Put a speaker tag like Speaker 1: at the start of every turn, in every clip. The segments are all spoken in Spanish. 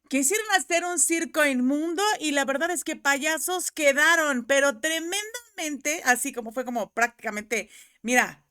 Speaker 1: Quisieron hacer un circo inmundo y la verdad es que payasos quedaron, pero tremendamente, así como fue como prácticamente, mira,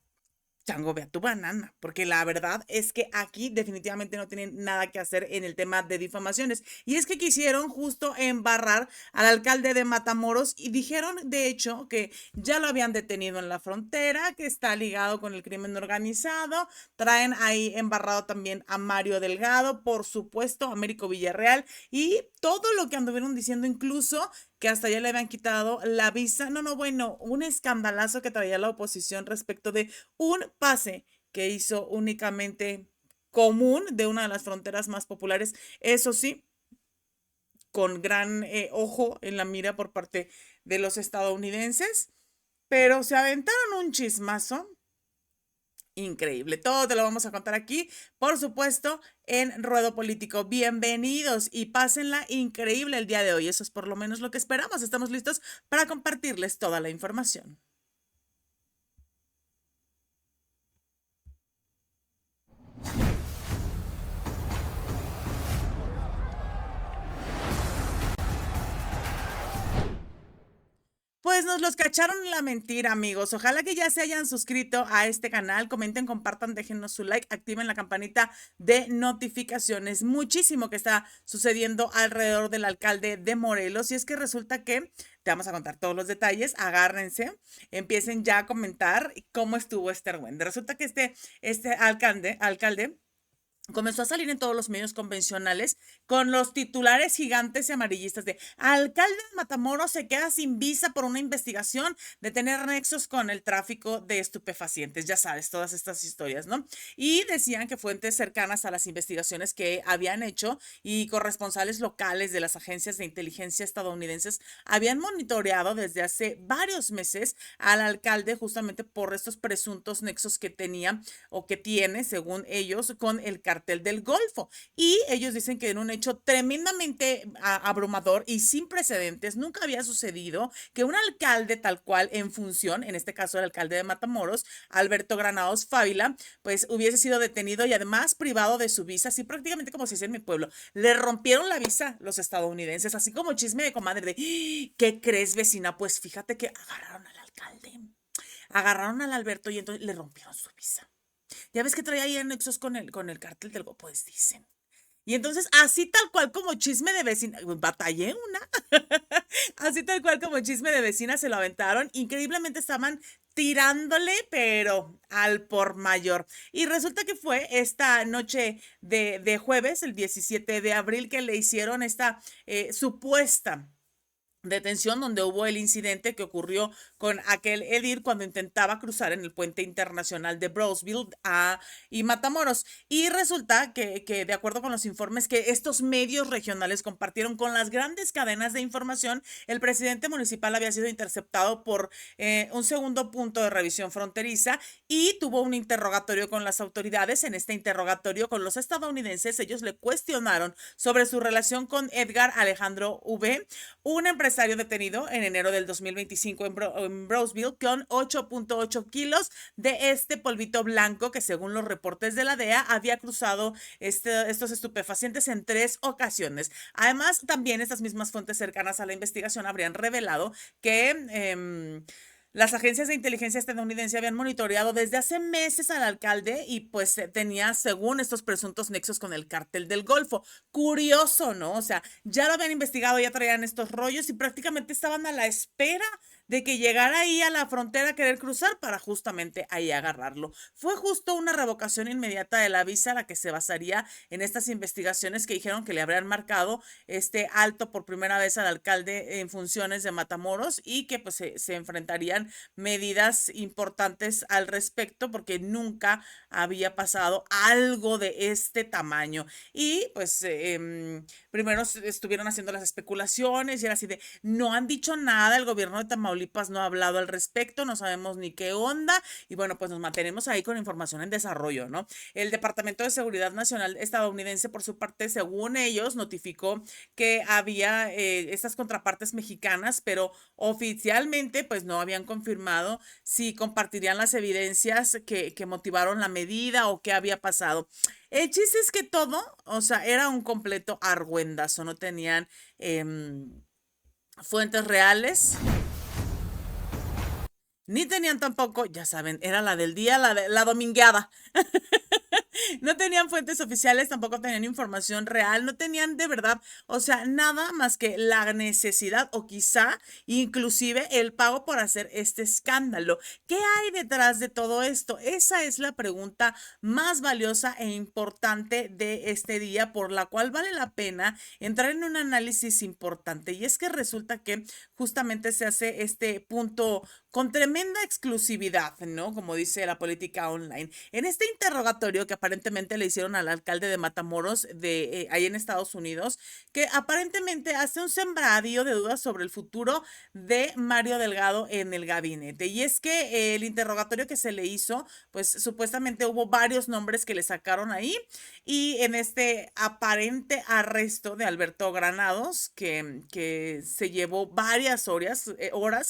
Speaker 1: Chango, ve a tu banana, porque la verdad es que aquí definitivamente no tienen nada que hacer en el tema de difamaciones. Y es que quisieron justo embarrar al alcalde de Matamoros y dijeron, de hecho, que ya lo habían detenido en la frontera, que está ligado con el crimen organizado. Traen ahí embarrado también a Mario Delgado, por supuesto, a Américo Villarreal y todo lo que anduvieron diciendo, incluso que hasta ya le habían quitado la visa. No, no, bueno, un escandalazo que traía la oposición respecto de un pase que hizo únicamente común de una de las fronteras más populares, eso sí, con gran ojo en la mira por parte de los estadounidenses, pero se aventaron un chismazo increíble. Todo te lo vamos a contar aquí, por supuesto, en Ruedo Político. Bienvenidos y pásenla increíble el día de hoy. Eso es por lo menos lo que esperamos. Estamos listos para compartirles toda la información. Pues nos los cacharon en la mentira, amigos. Ojalá que ya se hayan suscrito a este canal, comenten, compartan, déjennos su like, activen la campanita de notificaciones. Muchísimo que está sucediendo alrededor del alcalde de Morelos y es que resulta que te vamos a contar todos los detalles, agárrense, empiecen ya a comentar cómo estuvo este argüende. Resulta que este alcalde comenzó a salir en todos los medios convencionales con los titulares gigantes y amarillistas de alcalde de Matamoros se queda sin visa por una investigación de tener nexos con el tráfico de estupefacientes. Ya sabes, todas estas historias, ¿no? Y decían que fuentes cercanas a las investigaciones que habían hecho y corresponsales locales de las agencias de inteligencia estadounidenses habían monitoreado desde hace varios meses al alcalde justamente por estos presuntos nexos que tenía o que tiene, según ellos, con el cartel del Golfo. Y ellos dicen que en un hecho tremendamente abrumador y sin precedentes, nunca había sucedido que un alcalde tal cual en función, en este caso el alcalde de Matamoros, Alberto Granados Fávila, pues hubiese sido detenido y además privado de su visa, así prácticamente como se dice en mi pueblo. Le rompieron la visa los estadounidenses, así como chisme de comadre de, ¿qué crees, vecina? Pues fíjate que agarraron al alcalde, agarraron al Alberto y entonces le rompieron su visa. Ya ves que traía ahí anexos con el cártel del Golfo, pues dicen. Y entonces, así tal cual como chisme de vecina, batallé una, así tal cual como chisme de vecina se lo aventaron, increíblemente estaban tirándole, pero al por mayor. Y resulta que fue esta noche de jueves, el 17 de abril, que le hicieron esta supuesta detención donde hubo el incidente que ocurrió con aquel Edir cuando intentaba cruzar en el puente internacional de Brownsville y Matamoros. Y resulta que, de acuerdo con los informes que estos medios regionales compartieron con las grandes cadenas de información, el presidente municipal había sido interceptado por un segundo punto de revisión fronteriza y tuvo un interrogatorio con las autoridades. En este interrogatorio con los estadounidenses, ellos le cuestionaron sobre su relación con Edgar Alejandro V, un empresario detenido en enero del 2025 en Brownsville con 8.8 kilos de este polvito blanco que según los reportes de la DEA había cruzado estos estupefacientes en 3 ocasiones. Además, también estas mismas fuentes cercanas a la investigación habrían revelado que las agencias de inteligencia estadounidense habían monitoreado desde hace meses al alcalde y pues tenía, según estos presuntos nexos con el cártel del Golfo. Curioso, ¿no? O sea, ya lo habían investigado, ya traían estos rollos y prácticamente estaban a la espera de que llegara ahí a la frontera a querer cruzar para justamente ahí agarrarlo. Fue justo una revocación inmediata de la visa la que se basaría en estas investigaciones que dijeron que le habrían marcado este alto por primera vez al alcalde en funciones de Matamoros y que pues se enfrentarían medidas importantes al respecto porque nunca había pasado algo de este tamaño. Y pues primero estuvieron haciendo las especulaciones y era así de, no han dicho nada el gobierno de Tamaulipas Tamaulipas no ha hablado al respecto, no sabemos ni qué onda y bueno, pues nos mantenemos ahí con información en desarrollo, ¿no? El Departamento de Seguridad Nacional estadounidense, por su parte, según ellos, notificó que había estas contrapartes mexicanas, pero oficialmente pues no habían confirmado si compartirían las evidencias que motivaron la medida o qué había pasado. El chiste es que todo, o sea, era un completo argüendazo, no tenían fuentes reales. Ni tenían tampoco, ya saben, era la del día, la domingueada. No tenían fuentes oficiales, tampoco tenían información real, no tenían de verdad, o sea, nada más que la necesidad o quizá inclusive el pago por hacer este escándalo. ¿Qué hay detrás de todo esto? Esa es la pregunta más valiosa e importante de este día, por la cual vale la pena entrar en un análisis importante. Y es que resulta que justamente se hace este punto con tremenda exclusividad, ¿no? Como dice la política online. En este interrogatorio que aparentemente le hicieron al alcalde de Matamoros, ahí en Estados Unidos, que aparentemente hace un sembradío de dudas sobre el futuro de Mario Delgado en el gabinete. Y es que el interrogatorio que se le hizo, pues supuestamente hubo varios nombres que le sacaron ahí y en este aparente arresto de Alberto Granados, que se llevó varias horas,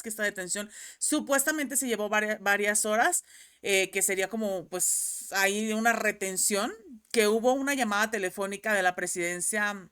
Speaker 1: que esta detención supuestamente se llevó varias horas, que sería como pues ahí una retención, que hubo una llamada telefónica de la presidencia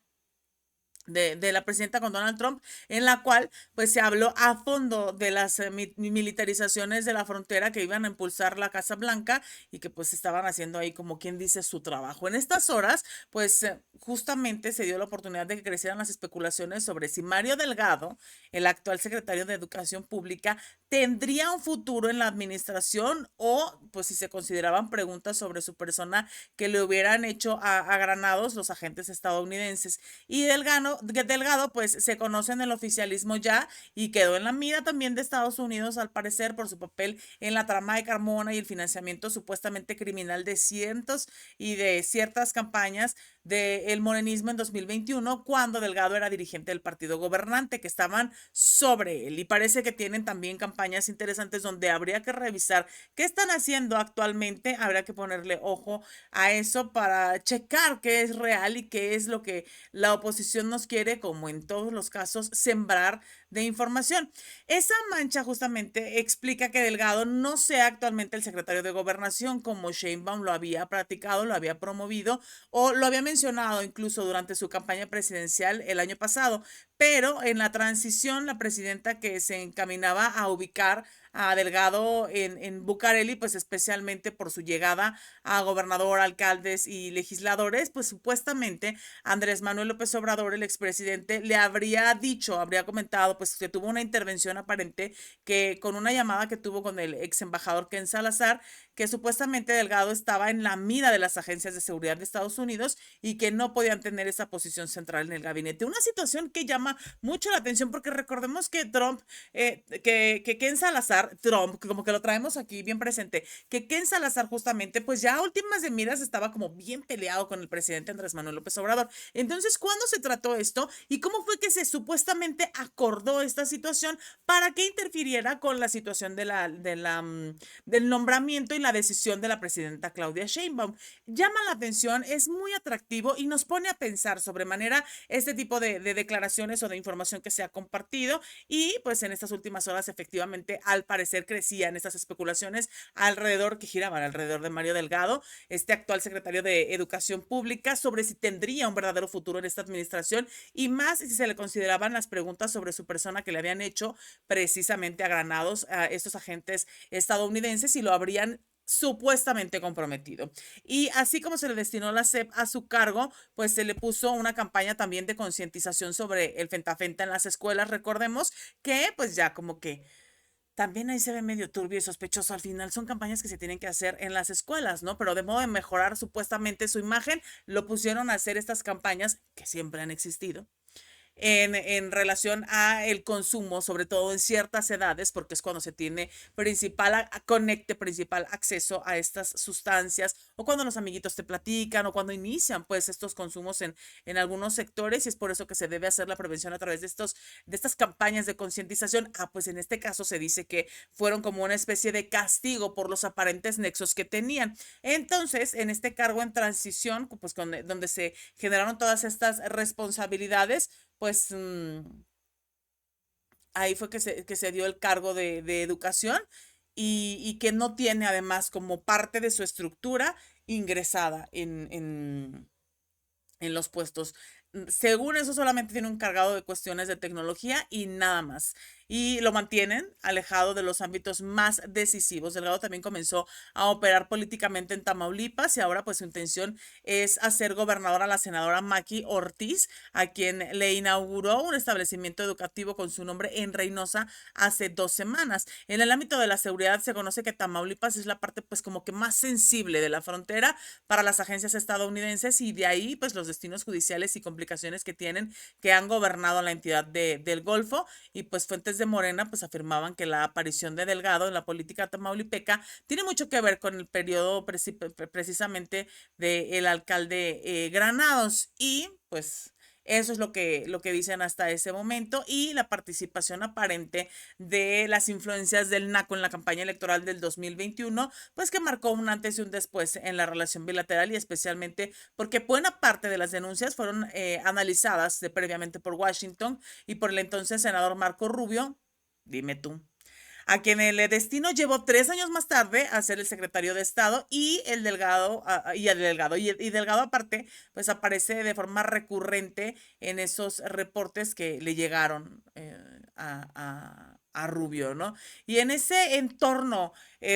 Speaker 1: de la presidenta con Donald Trump, en la cual pues se habló a fondo de las militarizaciones de la frontera que iban a impulsar la Casa Blanca y que pues estaban haciendo ahí como quien dice su trabajo. En estas horas pues justamente se dio la oportunidad de que crecieran las especulaciones sobre si Mario Delgado, el actual secretario de Educación Pública, tendría un futuro en la administración o pues si se consideraban preguntas sobre su persona que le hubieran hecho a Granados los agentes estadounidenses. Y Delgado, pues se conoce en el oficialismo ya y quedó en la mira también de Estados Unidos, al parecer, por su papel en la trama de Carmona y el financiamiento supuestamente criminal de cientos y de ciertas campañas del morenismo en 2021, cuando Delgado era dirigente del partido gobernante, que estaban sobre él. Y parece que tienen también campañas interesantes donde habría que revisar qué están haciendo actualmente. Habrá que ponerle ojo a eso para checar qué es real y qué es lo que la oposición nos quiere, como en todos los casos, sembrar de información. Esa mancha justamente explica que Delgado no sea actualmente el secretario de Gobernación, como Sheinbaum lo había practicado, lo había promovido o lo había mencionado incluso durante su campaña presidencial el año pasado. Pero en la transición, la presidenta que se encaminaba a ubicar a Delgado en Bucareli, pues especialmente por su llegada a gobernador, alcaldes y legisladores, pues supuestamente Andrés Manuel López Obrador, el expresidente, le habría dicho, habría comentado, pues que tuvo una intervención aparente que con una llamada que tuvo con el ex embajador Ken Salazar, que supuestamente Delgado estaba en la mira de las agencias de seguridad de Estados Unidos y que no podían tener esa posición central en el gabinete. Una situación que llama mucho la atención porque recordemos que Trump, que Ken Salazar, Trump, como que lo traemos aquí bien presente, que Ken Salazar justamente, pues ya a últimas de miras estaba como bien peleado con el presidente Andrés Manuel López Obrador. Entonces, ¿cuándo se trató esto y cómo fue que se supuestamente acordó esta situación para que interfiriera con la situación del nombramiento y la decisión de la presidenta Claudia Sheinbaum? Llama la atención, es muy atractivo y nos pone a pensar sobremanera este tipo de declaraciones o de información que se ha compartido y pues en estas últimas horas efectivamente al parecer crecían estas especulaciones que giraban alrededor de Mario Delgado, este actual secretario de Educación Pública, sobre si tendría un verdadero futuro en esta administración y más si se le consideraban las preguntas sobre su persona que le habían hecho precisamente a Granados a estos agentes estadounidenses y lo habrían supuestamente comprometido. Y así como se le destinó la SEP a su cargo, pues se le puso una campaña también de concientización sobre el fentafenta en las escuelas. Recordemos que pues ya como que también ahí se ve medio turbio y sospechoso. Al final son campañas que se tienen que hacer en las escuelas, ¿no? Pero de modo de mejorar supuestamente su imagen, lo pusieron a hacer estas campañas que siempre han existido en relación a el consumo, sobre todo en ciertas edades, porque es cuando se tiene conecte, principal acceso a estas sustancias, o cuando los amiguitos te platican, o cuando inician pues estos consumos en algunos sectores, y es por eso que se debe hacer la prevención a través de estas campañas de concientización. Pues en este caso se dice que fueron como una especie de castigo por los aparentes nexos que tenían. Entonces, en este cargo en transición, pues donde se generaron todas estas responsabilidades, pues ahí fue que se dio el cargo de educación y que no tiene además como parte de su estructura ingresada en los puestos. Según eso, solamente tiene un cargado de cuestiones de tecnología y nada más. Y lo mantienen alejado de los ámbitos más decisivos. Delgado también comenzó a operar políticamente en Tamaulipas y ahora pues su intención es hacer gobernadora a la senadora Maki Ortiz, a quien le inauguró un establecimiento educativo con su nombre en Reynosa hace 2 semanas. En el ámbito de la seguridad se conoce que Tamaulipas es la parte pues como que más sensible de la frontera para las agencias estadounidenses y de ahí pues los destinos judiciales y complicaciones que tienen que han gobernado la entidad del Golfo y pues fuentes de Morena pues afirmaban que la aparición de Delgado en la política tamaulipeca tiene mucho que ver con el periodo precisamente del alcalde Granados y pues eso es lo que dicen hasta ese momento y la participación aparente de las influencias del NACO en la campaña electoral del 2021, pues que marcó un antes y un después en la relación bilateral y especialmente porque buena parte de las denuncias fueron analizadas previamente por Washington y por el entonces senador Marco Rubio, dime tú, a quien el destino llevó 3 años más tarde a ser el secretario de Estado y el Delgado, y Delgado aparte, pues aparece de forma recurrente en esos reportes que le llegaron a Rubio, ¿no? Y en ese entorno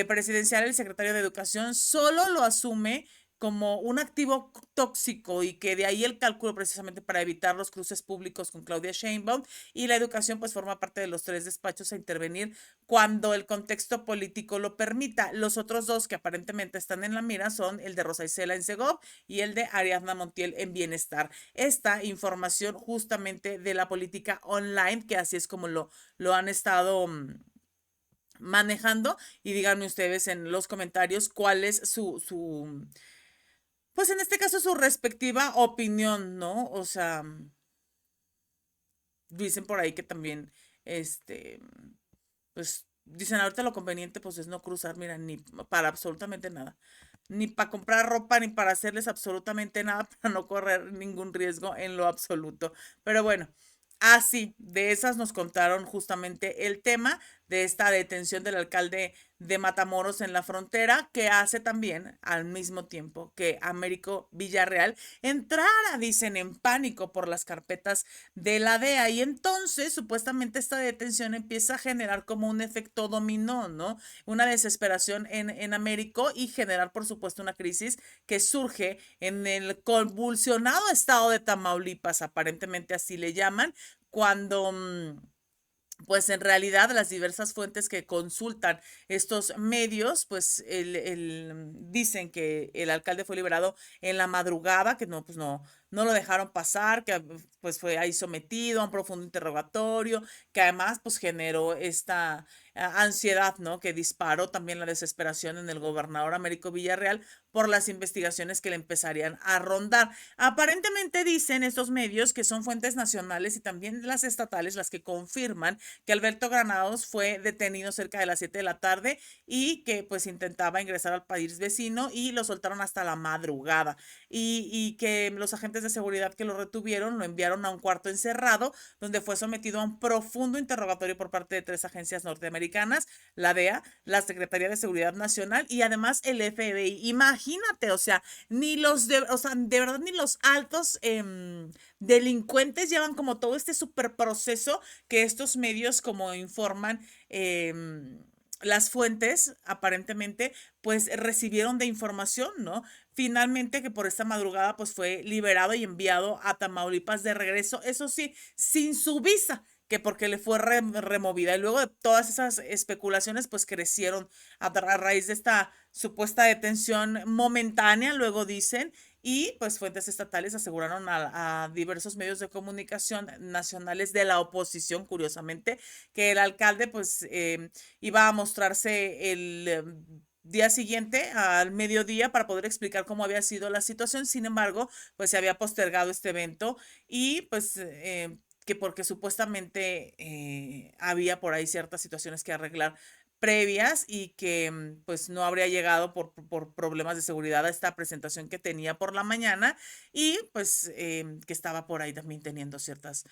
Speaker 1: presidencial, el secretario de Educación solo lo asume como un activo tóxico y que de ahí el cálculo precisamente para evitar los cruces públicos con Claudia Sheinbaum y la educación pues forma parte de los 3 despachos a intervenir cuando el contexto político lo permita. Los otros dos que aparentemente están en la mira son el de Rosa Isela en Segov y el de Ariadna Montiel en Bienestar. Esta información justamente de la política online, que así es como lo han estado manejando y díganme ustedes en los comentarios cuál es pues en este caso su respectiva opinión, ¿no? O sea, dicen por ahí que también, pues dicen ahorita lo conveniente pues es no cruzar, mira, ni para absolutamente nada, ni para comprar ropa, ni para hacerles absolutamente nada para no correr ningún riesgo en lo absoluto. Pero bueno, así, de esas nos contaron justamente el tema de esta detención del alcalde de Matamoros en la frontera, que hace también al mismo tiempo que Américo Villarreal entrara, dicen, en pánico por las carpetas de la DEA. Y entonces, supuestamente, esta detención empieza a generar como un efecto dominó, ¿no? Una desesperación en Américo y generar, por supuesto, una crisis que surge en el convulsionado estado de Tamaulipas, aparentemente así le llaman, cuando pues en realidad las diversas fuentes que consultan estos medios, pues dicen que el alcalde fue liberado en la madrugada, que no, pues no lo dejaron pasar, que pues fue ahí sometido a un profundo interrogatorio, que además pues generó esta ansiedad, ¿no? Que disparó también la desesperación en el gobernador Américo Villarreal por las investigaciones que le empezarían a rondar. Aparentemente dicen estos medios que son fuentes nacionales y también las estatales las que confirman que Alberto Granados fue detenido cerca de las 7 de la tarde y que pues intentaba ingresar al país vecino y lo soltaron hasta la madrugada y que los agentes de seguridad que lo retuvieron lo enviaron a un cuarto encerrado donde fue sometido a un profundo interrogatorio por parte de 3 agencias norteamericanas, la DEA, la Secretaría de Seguridad Nacional y además el FBI. Imagínate, o sea, o sea, de verdad ni los altos delincuentes llevan como todo este super proceso que estos medios como informan las fuentes aparentemente pues recibieron de información, ¿no? Finalmente que por esta madrugada pues fue liberado y enviado a Tamaulipas de regreso, eso sí, sin su visa, que porque le fue removida. Y luego de todas esas especulaciones pues crecieron a raíz de esta supuesta detención momentánea, luego dicen, Y pues fuentes estatales aseguraron a diversos medios de comunicación nacionales de la oposición, curiosamente, que el alcalde pues iba a mostrarse el día siguiente al mediodía para poder explicar cómo había sido la situación. Sin embargo, pues se había postergado este evento y pues que porque supuestamente había por ahí ciertas situaciones que arreglar previas y que pues no habría llegado por problemas de seguridad a esta presentación que tenía por la mañana y pues que estaba por ahí también teniendo ciertas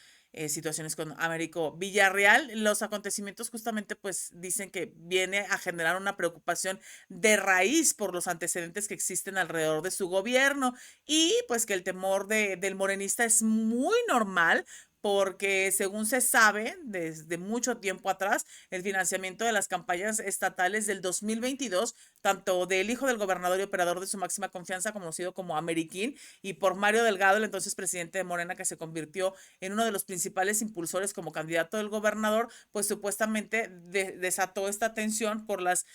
Speaker 1: situaciones con Américo Villarreal. Los acontecimientos justamente pues dicen que viene a generar una preocupación de raíz por los antecedentes que existen alrededor de su gobierno y pues que el temor del morenista es muy normal porque según se sabe desde mucho tiempo atrás, el financiamiento de las campañas estatales del 2022, tanto del hijo del gobernador y operador de su máxima confianza, conocido como Ameriquín, y por Mario Delgado, el entonces presidente de Morena, que se convirtió en uno de los principales impulsores como candidato del gobernador, pues supuestamente desató esta tensión por las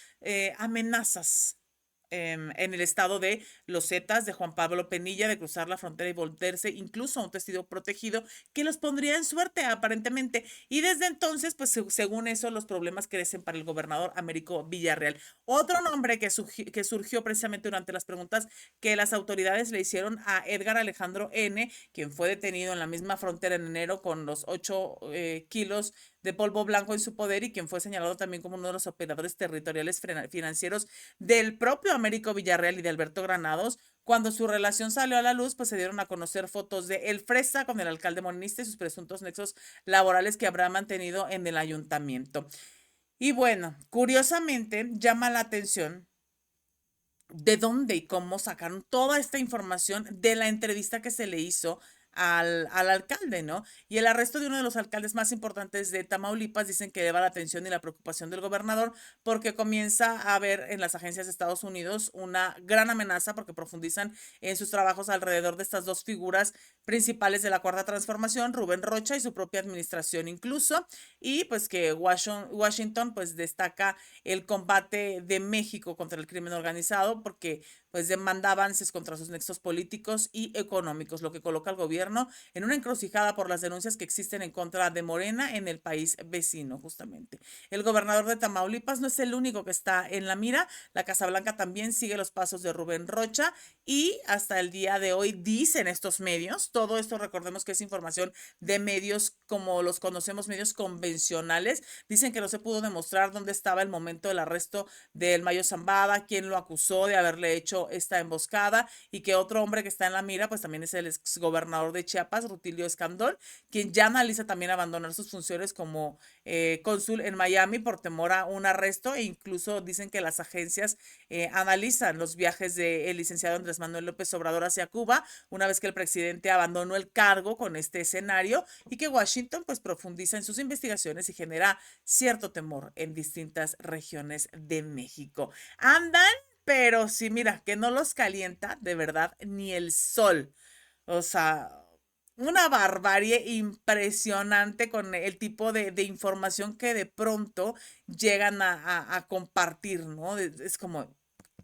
Speaker 1: amenazas en el estado de Los Zetas, de Juan Pablo Penilla, de cruzar la frontera y volverse incluso a un testigo protegido que los pondría en suerte aparentemente. Y desde entonces, pues según eso, los problemas crecen para el gobernador Américo Villarreal. Otro nombre que surgió precisamente durante las preguntas que las autoridades le hicieron a Edgar Alejandro N., quien fue detenido en la misma frontera en enero con los 8 kilos de polvo blanco en su poder y quien fue señalado también como uno de los operadores territoriales financieros del propio Américo Villarreal y de Alberto Granados. Cuando su relación salió a la luz, pues se dieron a conocer fotos de El Fresa con el alcalde morenista y sus presuntos nexos laborales que habrá mantenido en el ayuntamiento. Y bueno, curiosamente llama la atención de dónde y cómo sacaron toda esta información de la entrevista que se le hizo al alcalde, ¿no? Y el arresto de uno de los alcaldes más importantes de Tamaulipas dicen que lleva la atención y la preocupación del gobernador porque comienza a haber en las agencias de Estados Unidos una gran amenaza porque profundizan en sus trabajos alrededor de estas dos figuras principales de la Cuarta Transformación, Rubén Rocha y su propia administración incluso, y pues que Washington pues destaca el combate de México contra el crimen organizado porque pues demanda avances contra sus nexos políticos y económicos, lo que coloca al gobierno en una encrucijada por las denuncias que existen en contra de Morena en el país vecino, justamente. El gobernador de Tamaulipas no es el único que está en la mira, la Casa Blanca también sigue los pasos de Rubén Rocha y hasta el día de hoy dicen estos medios, todo esto recordemos que es información de medios como los conocemos, medios convencionales, dicen que no se pudo demostrar dónde estaba el momento del arresto del Mayo Zambada, quién lo acusó de haberle hecho esta emboscada y que otro hombre que está en la mira pues también es el exgobernador de Chiapas, Rutilio Escandón, quien ya analiza también abandonar sus funciones como cónsul en Miami por temor a un arresto e incluso dicen que las agencias analizan los viajes del licenciado Andrés Manuel López Obrador hacia Cuba una vez que el presidente abandonó el cargo con este escenario y que Washington pues profundiza en sus investigaciones y genera cierto temor en distintas regiones de México. Andan, pero sí, mira, que no los calienta de verdad ni el sol. O sea, una barbarie impresionante con el tipo de información que de pronto llegan a compartir, ¿no? Es como,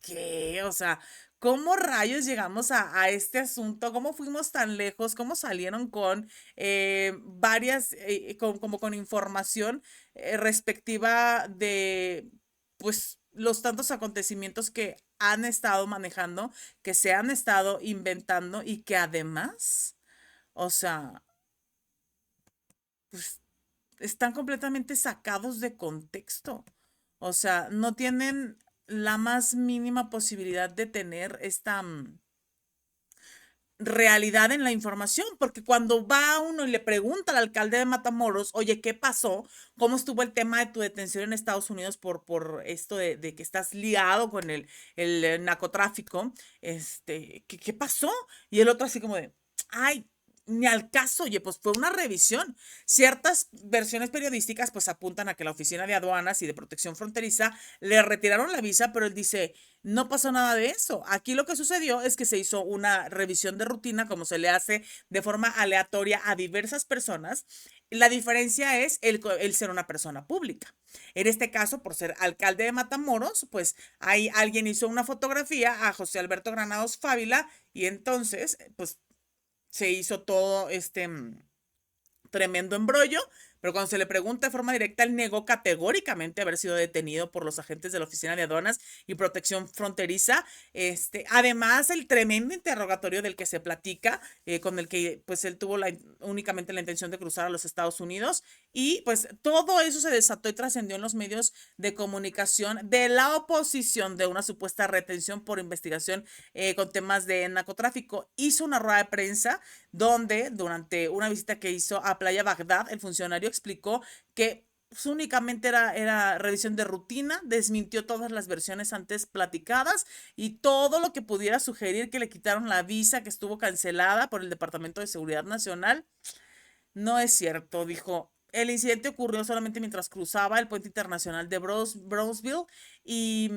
Speaker 1: ¿qué? O sea, ¿cómo rayos llegamos a este asunto? ¿Cómo fuimos tan lejos? ¿Cómo salieron con varias, como con información respectiva de, pues, los tantos acontecimientos que han estado manejando, que se han estado inventando y que además, o sea, pues están completamente sacados de contexto. O sea, no tienen la más mínima posibilidad de tener esta realidad en la información, porque cuando va uno y le pregunta al alcalde de Matamoros, oye, ¿qué pasó? ¿Cómo estuvo el tema de tu detención en Estados Unidos por esto de que estás liado con el narcotráfico? ¿Qué pasó? Y el otro así como de, ay, ni al caso, oye, pues fue una revisión. Ciertas versiones periodísticas pues apuntan a que la Oficina de Aduanas y de Protección Fronteriza le retiraron la visa, pero él dice, no pasó nada de eso. Aquí lo que sucedió es que se hizo una revisión de rutina, como se le hace de forma aleatoria a diversas personas. La diferencia es el ser una persona pública. En este caso, por ser alcalde de Matamoros, pues ahí alguien hizo una fotografía a José Alberto Granados Fávila y entonces, pues se hizo todo tremendo embrollo, pero cuando se le pregunta de forma directa, él negó categóricamente haber sido detenido por los agentes de la Oficina de Aduanas y Protección Fronteriza. Además, el tremendo interrogatorio del que se platica, con el que pues él tuvo únicamente la intención de cruzar a los Estados Unidos, y pues todo eso se desató y trascendió en los medios de comunicación de la oposición de una supuesta retención por investigación con temas de narcotráfico. Hizo una rueda de prensa donde durante una visita que hizo a Playa Bagdad, el funcionario explicó que pues, únicamente era revisión de rutina, desmintió todas las versiones antes platicadas y todo lo que pudiera sugerir que le quitaron la visa que estuvo cancelada por el Departamento de Seguridad Nacional. No es cierto, dijo. El incidente ocurrió solamente mientras cruzaba el puente internacional de Brownsville y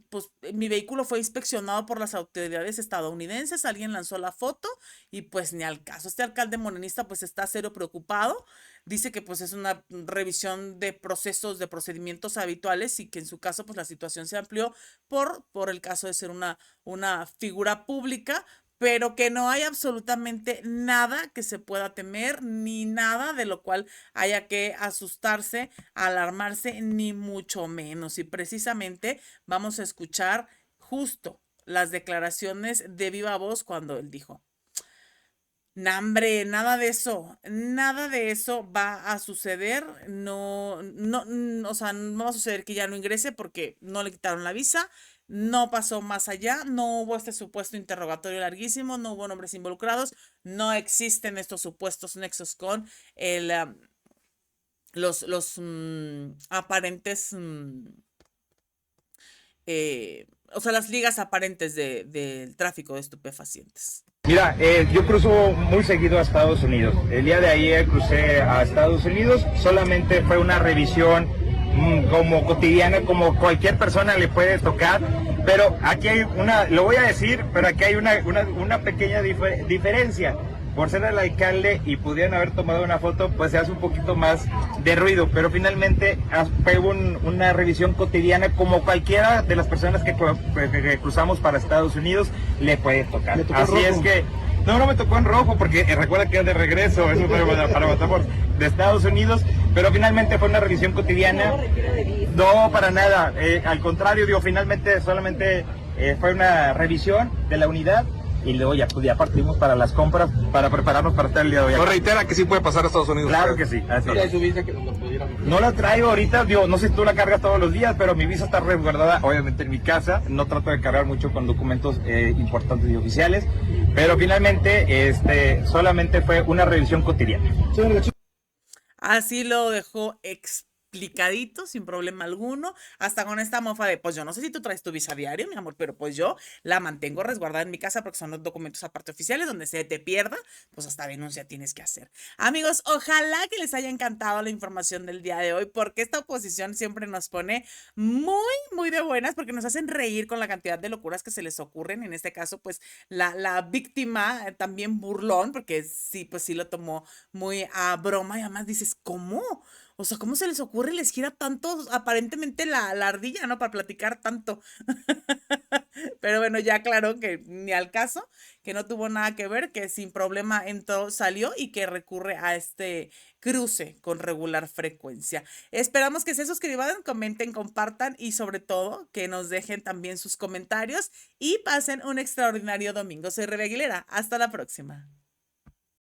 Speaker 1: pues mi vehículo fue inspeccionado por las autoridades estadounidenses, alguien lanzó la foto y pues ni al caso. Este alcalde morenista pues está cero preocupado, dice que pues es una revisión de procesos, de procedimientos habituales y que en su caso pues la situación se amplió por el caso de ser una figura pública, pero que no hay absolutamente nada que se pueda temer, ni nada de lo cual haya que asustarse, alarmarse, ni mucho menos. Y precisamente vamos a escuchar justo las declaraciones de viva voz cuando él dijo, Nambre, nada de eso va a suceder, o sea, no va a suceder que ya no ingrese porque no le quitaron la visa, no pasó más allá, no hubo este supuesto interrogatorio larguísimo, no hubo nombres involucrados, no existen estos supuestos nexos con los aparentes, o sea, las ligas aparentes del tráfico de estupefacientes.
Speaker 2: Mira, yo cruzo muy seguido a Estados Unidos. El día de ayer crucé a Estados Unidos, solamente fue una revisión como cotidiana, como cualquier persona le puede tocar, pero aquí hay lo voy a decir, pero aquí hay una pequeña diferencia. Por ser el alcalde y pudieran haber tomado una foto, pues se hace un poquito más de ruido, pero finalmente fue una revisión cotidiana como cualquiera de las personas que cruzamos para Estados Unidos le puede tocar. Así es que, no me tocó en rojo porque recuerda que es de regreso, eso para Matamoros, de Estados Unidos, pero finalmente fue una revisión cotidiana. No, para nada, al contrario, finalmente solamente fue una revisión de la unidad. Y luego ya partimos para las compras para prepararnos para estar el día de hoy.
Speaker 3: ¿No reitera que sí puede pasar a Estados Unidos?
Speaker 2: Claro que sí. Así es. No la traigo ahorita, no sé si tú la cargas todos los días, pero mi visa está resguardada obviamente en mi casa. No trato de cargar mucho con documentos importantes y oficiales, pero finalmente solamente fue una revisión cotidiana.
Speaker 1: Así lo dejó explicadito, sin problema alguno, hasta con esta mofa de, pues yo no sé si tú traes tu visa diario, mi amor, pero pues yo la mantengo resguardada en mi casa porque son los documentos aparte oficiales, donde se te pierda, pues hasta denuncia tienes que hacer. Amigos, ojalá que les haya encantado la información del día de hoy, porque esta oposición siempre nos pone muy de buenas, porque nos hacen reír con la cantidad de locuras que se les ocurren, en este caso, pues la víctima también burlón, porque sí, pues sí lo tomó muy a broma, y además dices, ¿cómo? O sea, ¿cómo se les ocurre? Les gira tanto, aparentemente la ardilla, ¿no? Para platicar tanto. Pero bueno, ya aclaró que ni al caso, que no tuvo nada que ver, que sin problema entró, salió y que recurre a este cruce con regular frecuencia. Esperamos que se suscriban, comenten, compartan y sobre todo que nos dejen también sus comentarios y pasen un extraordinario domingo. Soy Rebe Aguilera. Hasta la próxima.